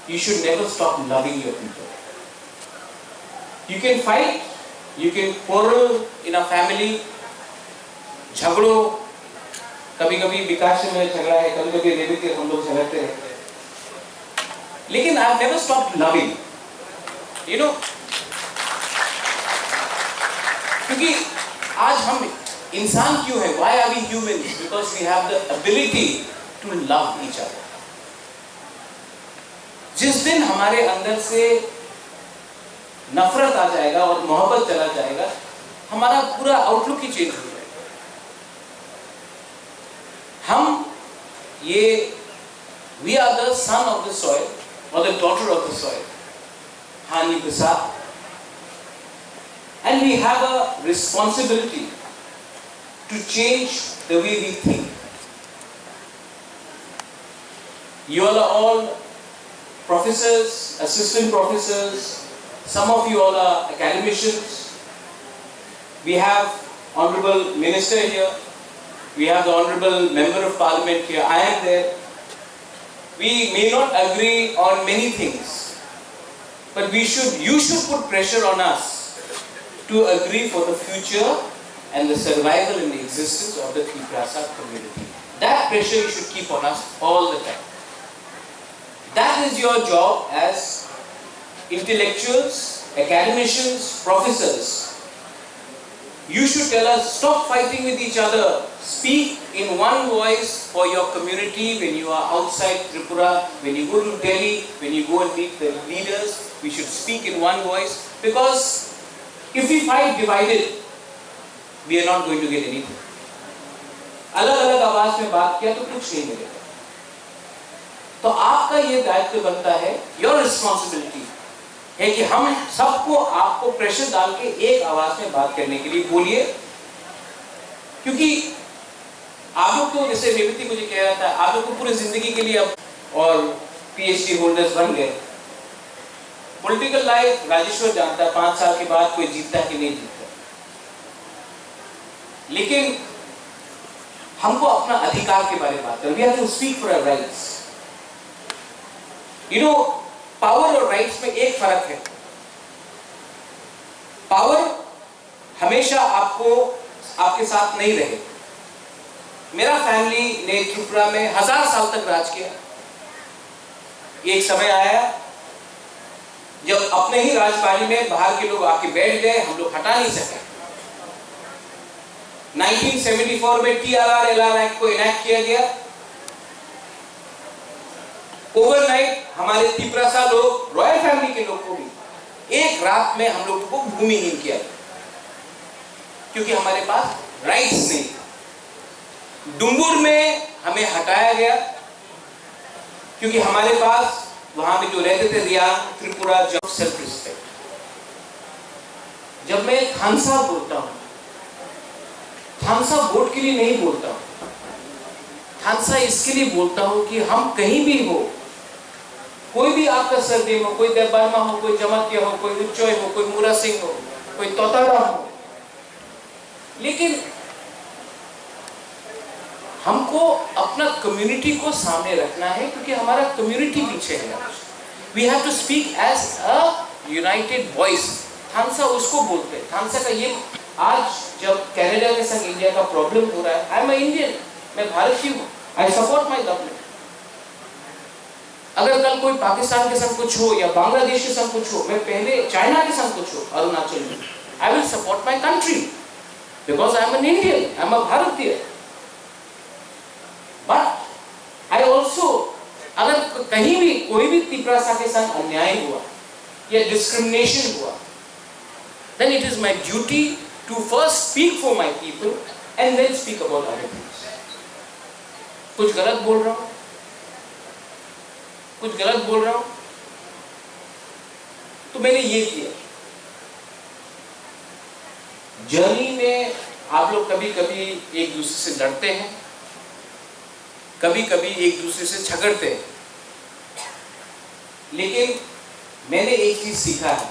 you should never stop loving your people. You can fight, you can quarrel in a family, झगड़ो, कभी-कभी विकास में झगड़ा है, कभी-कभी रेबिक के हम लोग झगड़ते रहते हैं, लेकिन I have never stopped loving, you know, क्योंकि आज हम इंसान क्यों हैं? Why are we humans? Because we have the ability to love each other. जिस दिन हमारे अंदर से नफरत आ जाएगा और मोहब्बत चला जाएगा, हमारा पूरा आउटलुक ही चेंज हो जाएगा। हम ये we are the son of the soil or the daughter of the soil, Hani Bisa, and we have a responsibility to change the way we think. You all are all professors, assistant professors, some of you all are academicians. We have Honorable Minister here, we have the Honorable Member of Parliament here, I am there. We may not agree on many things, but you should put pressure on us to agree for the future and the survival and the existence of the Tiprasa community. That pressure you should keep on us all the time. That is your job as intellectuals, academicians, professors. You should tell us, stop fighting with each other. Speak in one voice for your community when you are outside Tripura, when you go to Delhi, when you go and meet the leaders. We should speak in one voice, because if we fight divided, we are not going to get anything. अलग-अलग आवाज में बात किया तो कुछ नहीं मिलेगा। तो आपका ये दायित्व बनता है, your responsibility है कि हम सबको आपको प्रेशर डाल के एक आवाज में बात करने के लिए बोलिए, क्योंकि आप लोग तो जैसे रेवती मुझे कह रहा था, आप लोग को पूरी जिंदगी के लिए अब और पीएचडी होल्डर्स बन गए। पॉलिटिकल लाइफ राजेश्वर जानता है 5 साल के बाद कोई जीतता कि नहीं जीतता, लेकिन हमको अपना अधिकार के बारे में बात करना। We have to speak for our rights. You know, power और राइट्स में एक फर्क है। पावर हमेशा आपके साथ नहीं रहे। मेरा फैमिली ने त्रिपुरा में 1000 साल तक राज किया। एक समय आया जब अपने ही राजपाली में बाहर के लोग आके बैठ गए, हम लोग हटा नहीं सके। 1974 में TRR-LR एक्ट को इनैक्ट किया गया। ओवरनाइट हमारे तिपरासा लोग, रॉयल फैमिली के लोग को भी एक रात में हम लोगों को भूमिहीन किया, क्योंकि हमारे पास राइट्स नहीं। डुंगुर में हमें हटाया गया क्योंकि हमारे पास वहां पे जो रहते थे रियान, त्रिपुरा, जब सेल्फ रिस्पेक्ट। जब मैं थानसा बोलता हूं, थानसा वोट के लिए नहीं बोलता हूं, थानसा इसके लिए बोलता हूं कि हम कहीं भी हो, कोई भी आपका सरनेम हो, कोई देवबर्मा हो, कोई जमातिया हो, कोई उच्चोय हो, कोई मूरा सिंह हो, कोई तोतारा हो, लेकिन हमको अपना कम्युनिटी को सामने रखना है, क्योंकि हमारा कम्युनिटी पीछे है। We have to speak as a united voice. थानसा उसको बोलते हैं। थानसा का ये आज जब कनाडा के संग इंडिया का प्रॉब्लम हो रहा है, आई एम इंडियन, मैं भारतीय हूँ, आई सपोर्ट माई गवर्नमेंट। अगर कल कोई पाकिस्तान के संग कुछ हो या बांग्लादेश के संग कुछ हो, मैं पहले चाइना के संग कुछ हो, अरुणाचल में, I will support my country because I am an Indian, I am a भारतीय। बट आई ऑल्सो, अगर कहीं भी कोई भी तिपरासा के संग अन्याय हुआ या डिस्क्रिमिनेशन हुआ, then it is my duty to first speak for my people and then speak about other things. कुछ गलत बोल रहा हूँ, कुछ गलत बोल रहा हूँ, तो मैंने ये किया। जर्नी में आप लोग कभी कभी एक दूसरे से लड़ते हैं, कभी कभी एक दूसरे से झगड़ते हैं, लेकिन मैंने एक चीज सीखा है,